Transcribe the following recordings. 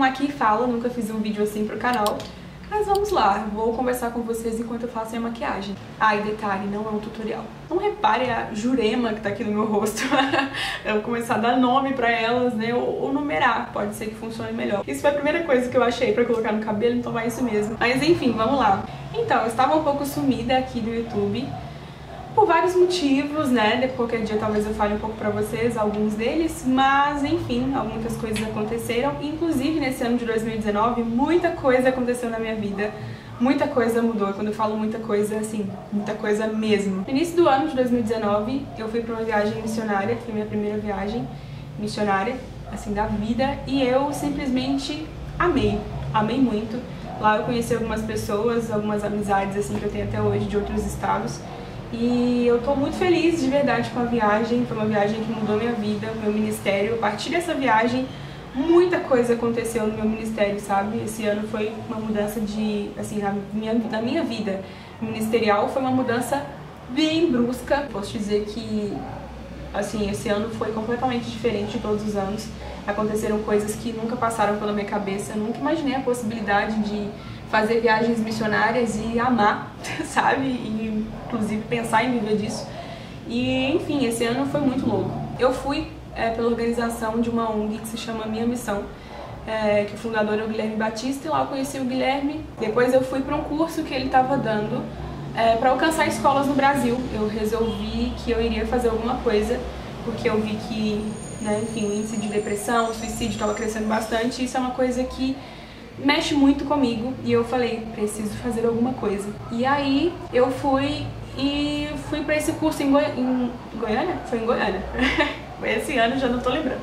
Maqui Fala, nunca fiz um vídeo assim pro canal, mas vamos lá, vou conversar com vocês enquanto eu faço a minha maquiagem. Ah, e detalhe, não é um tutorial. Não repare a jurema que tá aqui no meu rosto. Eu vou começar a dar nome pra elas, né, ou numerar, pode ser que funcione melhor. Isso foi a primeira coisa que eu achei pra colocar no cabelo, então vai isso mesmo. Mas enfim, vamos lá. Então, eu estava um pouco sumida aqui do YouTube, por vários motivos, né? Qualquer dia talvez eu fale um pouco pra vocês, alguns deles, mas enfim, muitas coisas aconteceram. Inclusive nesse ano de 2019, muita coisa aconteceu na minha vida, muita coisa mudou. E quando eu falo muita coisa, assim, muita coisa mesmo. No início do ano de 2019, eu fui pra uma viagem missionária, foi minha primeira viagem missionária, assim, da vida, e eu simplesmente amei muito. Lá eu conheci algumas pessoas, algumas amizades, assim, que eu tenho até hoje de outros estados. E eu tô muito feliz de verdade com a viagem, foi uma viagem que mudou minha vida, meu ministério. A partir dessa viagem, muita coisa aconteceu no meu ministério, sabe? Esse ano foi uma mudança de, assim, na minha vida ministerial, foi uma mudança bem brusca. Posso dizer que, assim, esse ano foi completamente diferente de todos os anos. Aconteceram coisas que nunca passaram pela minha cabeça, eu nunca imaginei a possibilidade de fazer viagens missionárias e amar, sabe? E inclusive pensar em viver disso. E enfim, esse ano foi muito louco. Eu fui pela organização de uma ONG que se chama Minha Missão, que o fundador é o Guilherme Batista, e lá eu conheci o Guilherme. Depois eu fui para um curso que ele estava dando para alcançar escolas no Brasil. Eu resolvi que eu iria fazer alguma coisa, porque eu vi que, né, enfim, o índice de depressão, suicídio estava crescendo bastante, e isso é uma coisa que mexe muito comigo, e eu falei, preciso fazer alguma coisa. E aí eu fui pra esse curso em Goiânia? Foi em Goiânia. Foi esse ano, já não tô lembrando.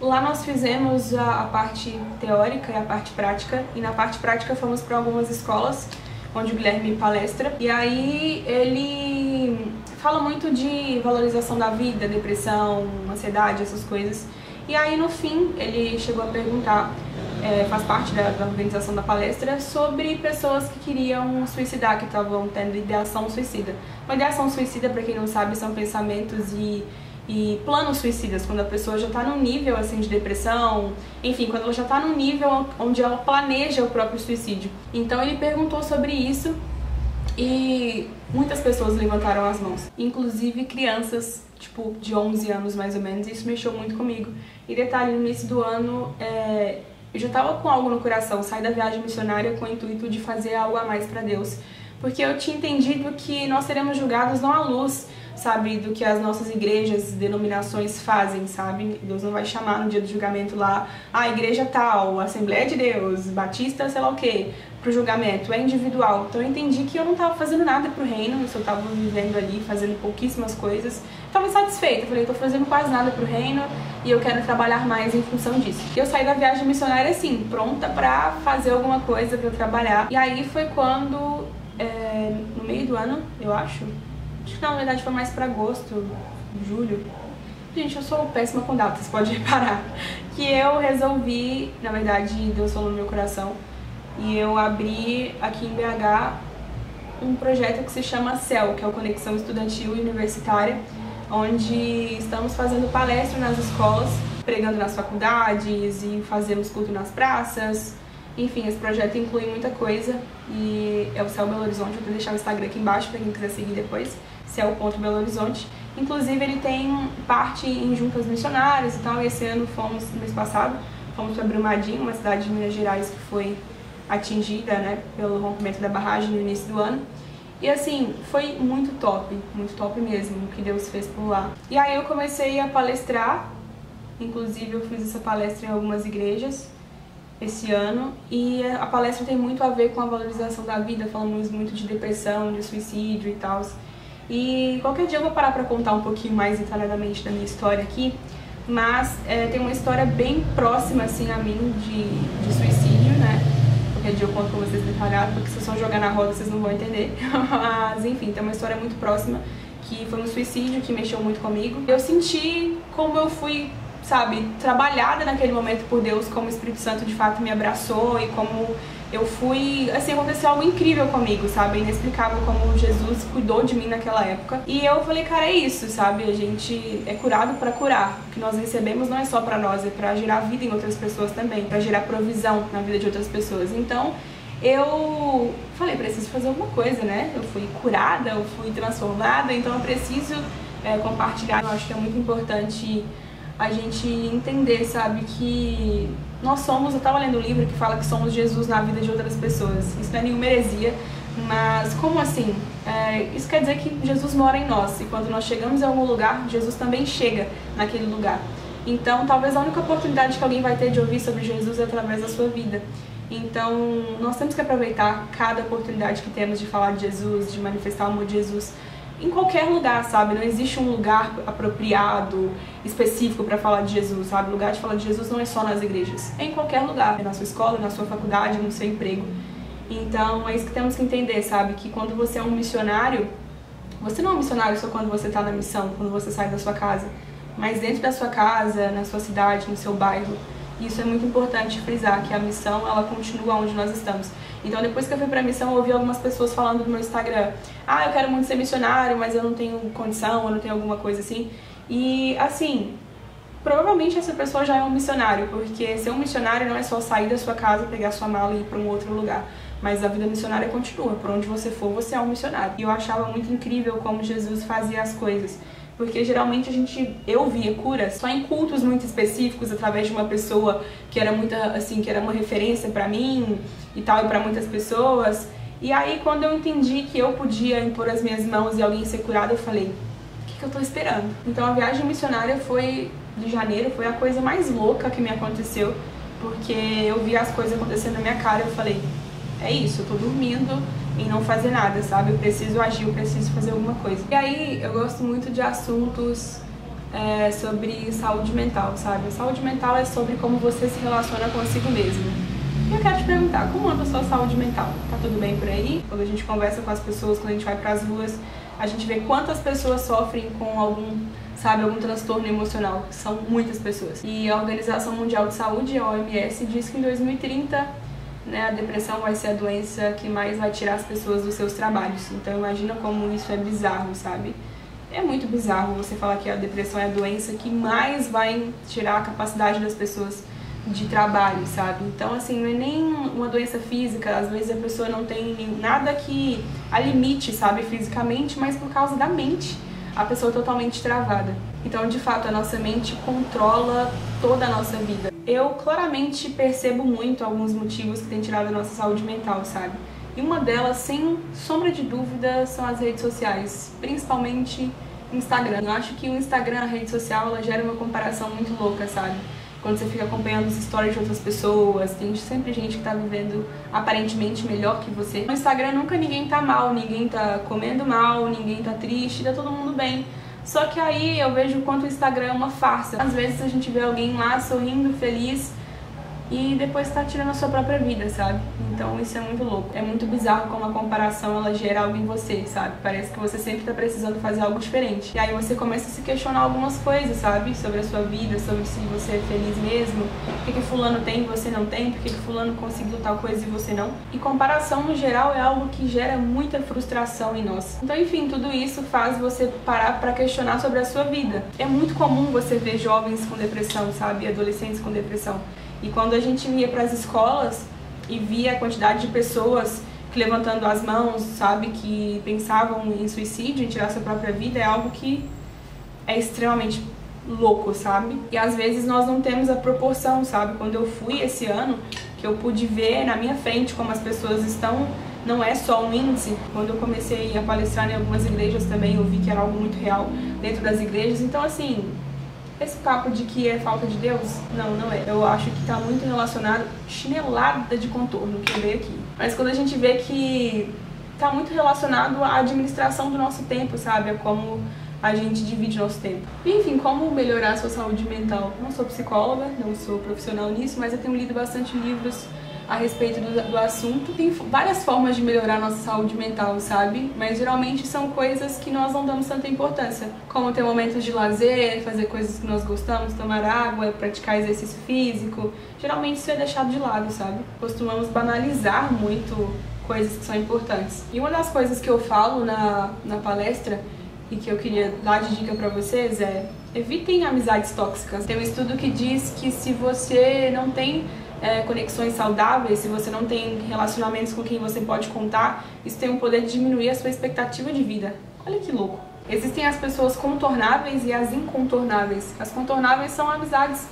Lá nós fizemos a parte teórica e a parte prática, e na parte prática fomos para algumas escolas onde o Guilherme palestra, e aí ele fala muito de valorização da vida, depressão, ansiedade, essas coisas. E aí no fim ele chegou a perguntar, faz parte da organização da palestra, sobre pessoas que queriam suicidar, que estavam tendo ideação suicida. Uma ideação suicida, para quem não sabe, são pensamentos e planos suicidas, quando a pessoa já está num nível assim de depressão, enfim, quando ela já está num nível onde ela planeja o próprio suicídio. Então ele perguntou sobre isso e muitas pessoas levantaram as mãos, inclusive crianças, tipo, de 11 anos mais ou menos, e isso mexeu muito comigo. E detalhe, no início do ano, eu já estava com algo no coração, saí da viagem missionária com o intuito de fazer algo a mais para Deus, porque eu tinha entendido que nós seremos julgados não à luz, sabe, do que as nossas igrejas, denominações fazem, sabe? Deus não vai chamar no dia do julgamento lá, a igreja tal, Assembleia de Deus, Batista, sei lá o quê, pro julgamento, é individual. Então eu entendi que eu não estava fazendo nada pro reino, eu só estava vivendo ali, fazendo pouquíssimas coisas. Estava insatisfeita, eu falei, eu tô fazendo quase nada pro reino e eu quero trabalhar mais em função disso. E eu saí da viagem missionária assim, pronta pra fazer alguma coisa, pra eu trabalhar. E aí foi quando, no meio do ano, eu acho que na verdade foi mais pra agosto, julho. Gente, eu sou péssima com datas, pode reparar. Que eu resolvi, na verdade, Deus falou no meu coração, e eu abri aqui em BH um projeto que se chama CEL, que é o Conexão Estudantil e Universitária, onde estamos fazendo palestra nas escolas, pregando nas faculdades e fazemos culto nas praças. Enfim, esse projeto inclui muita coisa e é o CEL Belo Horizonte. Eu vou deixar o Instagram aqui embaixo para quem quiser seguir depois, CEL.Belo Horizonte. Inclusive ele tem parte em juntas missionárias e tal, e esse ano fomos, no mês passado, fomos para Brumadinho, uma cidade de Minas Gerais que foi atingida, né, pelo rompimento da barragem no início do ano. E assim, foi muito top mesmo o que Deus fez por lá. E aí eu comecei a palestrar, inclusive eu fiz essa palestra em algumas igrejas esse ano, e a palestra tem muito a ver com a valorização da vida, falamos muito de depressão, de suicídio e tal. E qualquer dia eu vou parar pra contar um pouquinho mais detalhadamente da minha história aqui, mas tem uma história bem próxima assim a mim de suicídio, né? Qualquer dia eu conto com vocês detalhado, porque se eu só jogar na roda vocês não vão entender. Mas enfim, tem uma história muito próxima, que foi um suicídio que mexeu muito comigo. Eu senti como eu fui, sabe, trabalhada naquele momento por Deus, como o Espírito Santo de fato me abraçou e como eu fui, assim, aconteceu algo incrível comigo, sabe? Inexplicável como Jesus cuidou de mim naquela época. E eu falei, cara, é isso, sabe? A gente é curado para curar. O que nós recebemos não é só para nós, é para gerar vida em outras pessoas também, para gerar provisão na vida de outras pessoas. Então, eu falei, preciso fazer alguma coisa, né? Eu fui curada, eu fui transformada, então eu preciso compartilhar. Eu acho que é muito importante a gente entender, sabe, que nós somos, eu tava lendo um livro que fala que somos Jesus na vida de outras pessoas. Isso não é nenhuma heresia, mas como assim? Isso quer dizer que Jesus mora em nós, e quando nós chegamos em algum lugar, Jesus também chega naquele lugar. Então, talvez a única oportunidade que alguém vai ter de ouvir sobre Jesus é através da sua vida. Então, nós temos que aproveitar cada oportunidade que temos de falar de Jesus, de manifestar o amor de Jesus, em qualquer lugar, sabe? Não existe um lugar apropriado, específico para falar de Jesus, sabe? O lugar de falar de Jesus não é só nas igrejas, é em qualquer lugar, na sua escola, na sua faculdade, no seu emprego. Então, é isso que temos que entender, sabe? Que quando você é um missionário, você não é um missionário só quando você está na missão, quando você sai da sua casa, mas dentro da sua casa, na sua cidade, no seu bairro. Isso é muito importante frisar, que a missão, ela continua onde nós estamos. Então, depois que eu fui pra missão, eu ouvi algumas pessoas falando no meu Instagram, eu quero muito ser missionário, mas eu não tenho condição, eu não tenho alguma coisa assim. E, assim, provavelmente essa pessoa já é um missionário, porque ser um missionário não é só sair da sua casa, pegar sua mala e ir pra um outro lugar. Mas a vida missionária continua, por onde você for, você é um missionário. E eu achava muito incrível como Jesus fazia as coisas. Porque geralmente eu via cura só em cultos muito específicos, através de uma pessoa que era que era uma referência pra mim e tal, e pra muitas pessoas. E aí, quando eu entendi que eu podia impor as minhas mãos e alguém ser curado, eu falei, o que eu tô esperando? Então a viagem missionária de janeiro foi a coisa mais louca que me aconteceu, porque eu vi as coisas acontecendo na minha cara, eu falei, é isso, eu tô dormindo em não fazer nada, sabe? Eu preciso agir, eu preciso fazer alguma coisa. E aí, eu gosto muito de assuntos sobre saúde mental, sabe? Saúde mental é sobre como você se relaciona consigo mesmo. E eu quero te perguntar, como anda a sua saúde mental? Tá tudo bem por aí? Quando a gente conversa com as pessoas, quando a gente vai pras ruas, a gente vê quantas pessoas sofrem com algum transtorno emocional. São muitas pessoas. E a Organização Mundial de Saúde, a OMS, diz que em 2030 a depressão vai ser a doença que mais vai tirar as pessoas dos seus trabalhos. Então imagina como isso é bizarro, sabe? É muito bizarro você falar que a depressão é a doença que mais vai tirar a capacidade das pessoas de trabalho, sabe? Então, assim, não é nem uma doença física, às vezes a pessoa não tem nada que a limite, sabe, fisicamente, mas por causa da mente, a pessoa é totalmente travada. Então, de fato, a nossa mente controla toda a nossa vida. Eu claramente percebo muito alguns motivos que têm tirado a nossa saúde mental, sabe? E uma delas, sem sombra de dúvida, são as redes sociais, principalmente Instagram. Eu acho que o Instagram, a rede social, ela gera uma comparação muito louca, sabe? Quando você fica acompanhando as histórias de outras pessoas, tem sempre gente que tá vivendo aparentemente melhor que você. No Instagram nunca ninguém tá mal, ninguém tá comendo mal, ninguém tá triste, tá todo mundo bem. Só que aí eu vejo o quanto o Instagram é uma farsa. Às vezes a gente vê alguém lá sorrindo, feliz, e depois tá tirando a sua própria vida, sabe? Então isso é muito louco. É muito bizarro como a comparação ela gera algo em você, sabe? Parece que você sempre tá precisando fazer algo diferente. E aí você começa a se questionar algumas coisas, sabe? Sobre a sua vida, sobre se você é feliz mesmo, o que fulano tem e você não tem, por que fulano conseguiu tal coisa e você não. E comparação no geral é algo que gera muita frustração em nós. Então, enfim, tudo isso faz você parar pra questionar sobre a sua vida. É muito comum você ver jovens com depressão, sabe? Adolescentes com depressão. E quando a gente ia para as escolas e via a quantidade de pessoas que levantando as mãos, sabe, que pensavam em suicídio, em tirar sua própria vida, é algo que é extremamente louco, sabe? E às vezes nós não temos a proporção, sabe? Quando eu fui esse ano, que eu pude ver na minha frente como as pessoas estão, não é só um índice. Quando eu comecei a palestrar em algumas igrejas também, eu vi que era algo muito real dentro das igrejas. Então, assim, esse papo de que é falta de Deus, não é. Eu acho que tá muito relacionado, chinelada de contorno que eu veio aqui. Mas quando a gente vê que tá muito relacionado à administração do nosso tempo, sabe? A como a gente divide nosso tempo. Enfim, como melhorar a sua saúde mental. Não sou psicóloga, não sou profissional nisso, mas eu tenho lido bastante livros a respeito do assunto. Tem várias formas de melhorar a nossa saúde mental, sabe? Mas geralmente são coisas que nós não damos tanta importância, como ter momentos de lazer, fazer coisas que nós gostamos, tomar água, praticar exercício físico. Geralmente isso é deixado de lado, sabe? Costumamos banalizar muito coisas que são importantes. E uma das coisas que eu falo na palestra e que eu queria dar de dica pra vocês é: evitem amizades tóxicas. Tem um estudo que diz que se você não tem conexões saudáveis, se você não tem relacionamentos com quem você pode contar, isso tem o poder de diminuir a sua expectativa de vida. Olha que louco! Existem as pessoas contornáveis e as incontornáveis. As contornáveis são amizades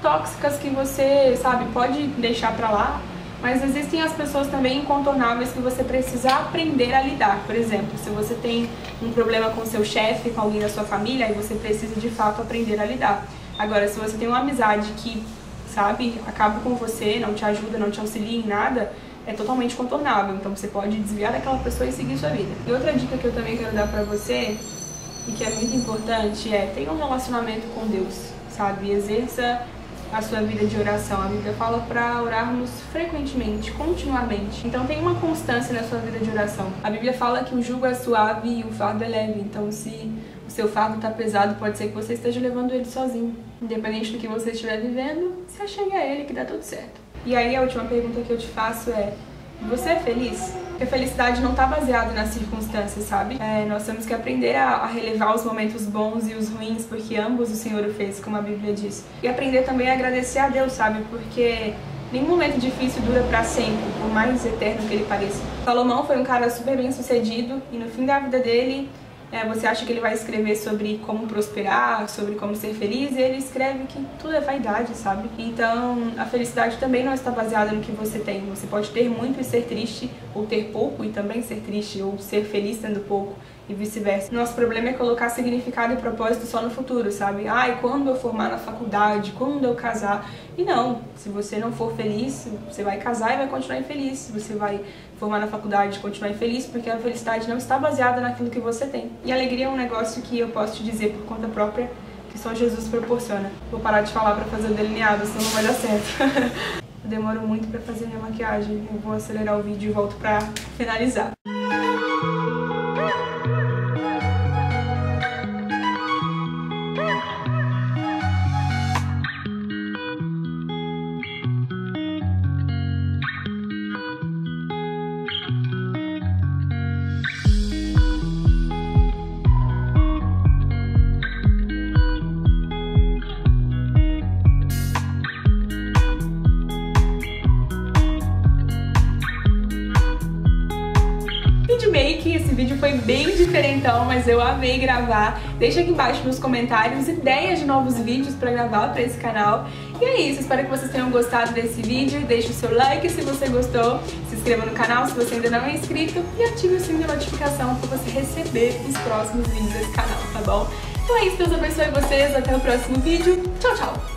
tóxicas que você, sabe, pode deixar pra lá, mas existem as pessoas também incontornáveis que você precisa aprender a lidar. Por exemplo, se você tem um problema com seu chefe, com alguém da sua família, aí você precisa de fato aprender a lidar. Agora, se você tem uma amizade que, sabe, acaba com você, não te ajuda, não te auxilia em nada, é totalmente contornável. Então você pode desviar daquela pessoa e seguir sua vida. E outra dica que eu também quero dar pra você, e que é muito importante, é: tenha um relacionamento com Deus, sabe? Exerça a sua vida de oração. A Bíblia fala para orarmos frequentemente, continuamente. Então tem uma constância na sua vida de oração. A Bíblia fala que o jugo é suave e o fardo é leve. Então se o seu fardo está pesado, pode ser que você esteja levando ele sozinho. Independente do que você estiver vivendo, se achegue a ele que dá tudo certo. E aí a última pergunta que eu te faço é: você é feliz? Porque a felicidade não está baseada nas circunstâncias, sabe? Nós temos que aprender a relevar os momentos bons e os ruins, porque ambos o Senhor o fez, como a Bíblia diz. E aprender também a agradecer a Deus, sabe? Porque nenhum momento difícil dura pra sempre, por mais eterno que ele pareça. Salomão foi um cara super bem sucedido e no fim da vida dele, você acha que ele vai escrever sobre como prosperar, sobre como ser feliz, e ele escreve que tudo é vaidade, sabe? Então, a felicidade também não está baseada no que você tem. Você pode ter muito e ser triste, ou ter pouco e também ser triste, ou ser feliz tendo pouco, e vice-versa. Nosso problema é colocar significado e propósito só no futuro, sabe? Ai, quando eu formar na faculdade, quando eu casar. E não, se você não for feliz, você vai casar e vai continuar infeliz. Você vai formar na faculdade e continuar infeliz, porque a felicidade não está baseada naquilo que você tem. E a alegria é um negócio que eu posso te dizer por conta própria, que só Jesus proporciona. Vou parar de falar pra fazer o delineado, senão não vai dar certo. Eu demoro muito pra fazer minha maquiagem. Eu vou acelerar o vídeo e volto pra finalizar. Esse vídeo foi bem diferentão, mas eu amei gravar. Deixa aqui embaixo nos comentários ideias de novos vídeos pra gravar pra esse canal. E é isso, espero que vocês tenham gostado desse vídeo. Deixe o seu like se você gostou, se inscreva no canal se você ainda não é inscrito e ative o sininho de notificação pra você receber os próximos vídeos desse canal, tá bom? Então é isso, Deus abençoe vocês, até o próximo vídeo. Tchau, tchau!